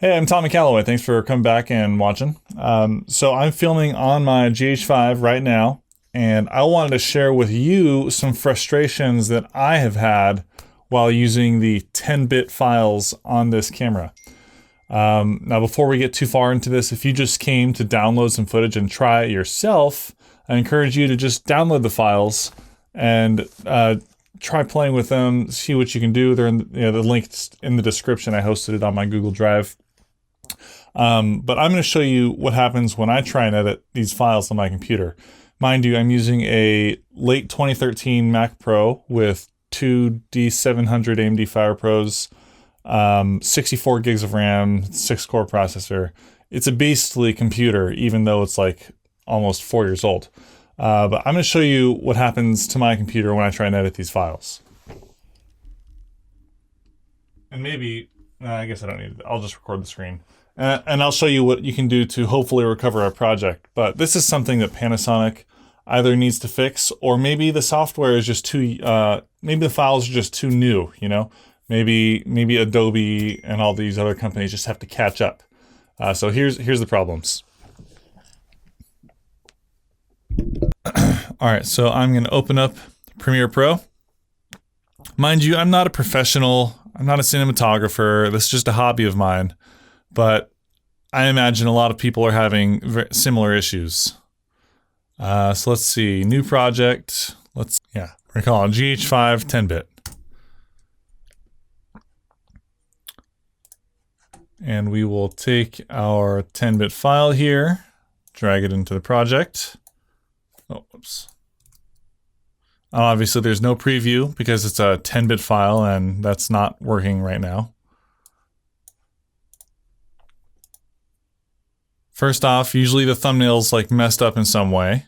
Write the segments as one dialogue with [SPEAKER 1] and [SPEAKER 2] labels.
[SPEAKER 1] Hey, I'm Tommy Calloway. Thanks for coming back and watching. So I'm filming on my GH5 right now, and I wanted to share with you some frustrations that I have had while using the 10-bit files on this camera. Now, before we get too far into this, if you just came to download some footage and try it yourself, I encourage you to just download the files and try playing with them, see what you can do. They're in, the link's in the description. I hosted it on my Google Drive. But I'm going to show you what happens when I try and edit these files on my computer. Mind you, I'm using a late 2013 Mac Pro with two D700 AMD FirePros, 64 gigs of RAM, 6-core processor. It's a beastly computer, even though it's like almost 4 years old. But I'm going to show you what happens to my computer when I try and edit these files. And maybe, I guess I don't need it. I'll just record the screen. And I'll show you what you can do to hopefully recover a project. But this is something that Panasonic either needs to fix, or maybe the software is just too, maybe the files are just too new, you know? Maybe Adobe and all these other companies just have to catch up. So here's the problems. All right, so I'm going to open up Premiere Pro. Mind you, I'm not a professional. I'm not a cinematographer. This is just a hobby of mine. But I imagine a lot of people are having similar issues. So let's see, new project. We're gonna call it GH5 10-bit. And we will take our 10-bit file here, drag it into the project. Oh, whoops. Obviously there's no preview because it's a 10-bit file and that's not working right now. First off, usually the thumbnail's like messed up in some way.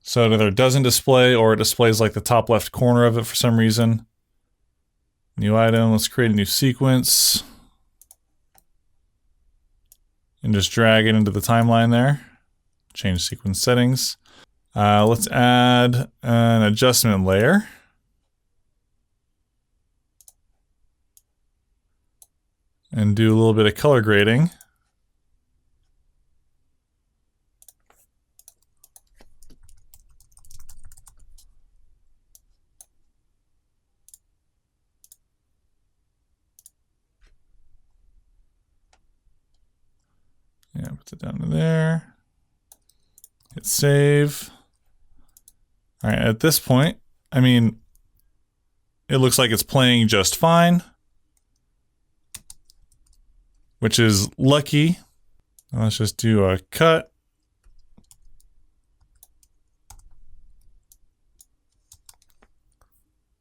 [SPEAKER 1] So it either doesn't display or it displays like the top left corner of it for some reason. New item, let's create a new sequence. And just drag it into the timeline there. Change sequence settings. Let's add an adjustment layer. And do a little bit of color grading. Yeah, put it down to there. Hit save. All right, at this point, I mean, it looks like it's playing just fine, which is lucky. Now let's just do a cut.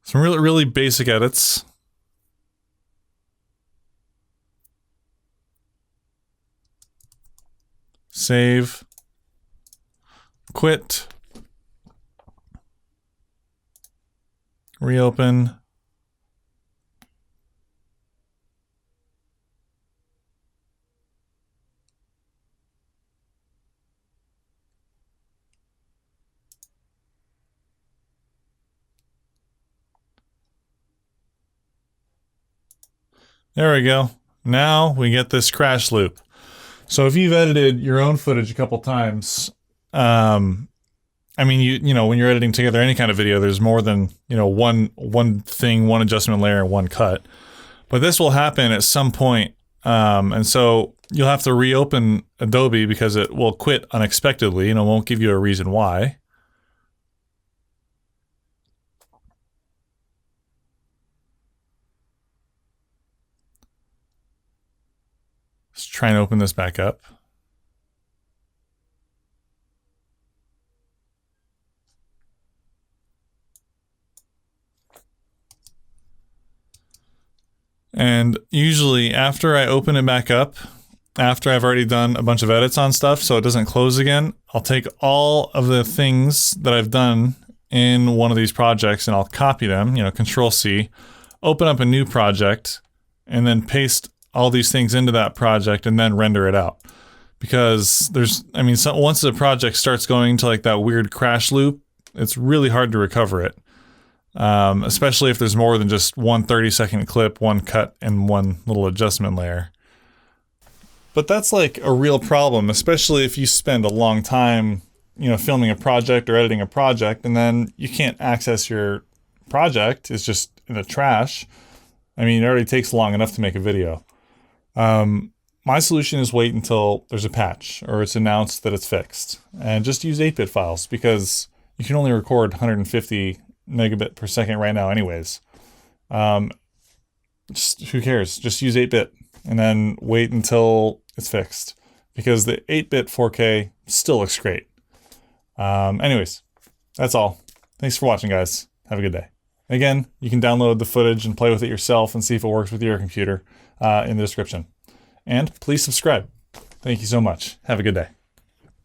[SPEAKER 1] Some really basic edits. Save, quit, reopen, there we go. Now we get this crash loop. So if you've edited your own footage a couple times, I mean, you know, when you're editing together any kind of video, there's more than, one thing, one adjustment layer, and one cut. But this will happen at some point, and so you'll have to reopen Adobe because it will quit unexpectedly, and it won't give you a reason why. Let's try and open this back up. And usually after I open it back up, after I've already done a bunch of edits on stuff so it doesn't close again, I'll take all of the things that I've done in one of these projects and I'll copy them, Control C, open up a new project, and then paste all these things into that project and then render it out. Because once the project starts going to like that weird crash loop, it's really hard to recover it. especially if there's more than just one 30-second clip, one cut, and one little adjustment layer. But that's like a real problem, especially if you spend a long time, filming a project or editing a project, and then you can't access your project. It's just in the trash. I mean, it already takes long enough to make a video. My solution is wait until there's a patch or it's announced that it's fixed, and just use 8-bit files, because you can only record 150 megabit per second right now anyways. Just who cares? Just use 8-bit and then wait until it's fixed, because the 8-bit 4K still looks great. Anyways, that's all. Thanks for watching, guys. Have a good day. Again, you can download the footage and play with it yourself and see if it works with your computer in the description. And please subscribe. Thank you so much. Have a good day.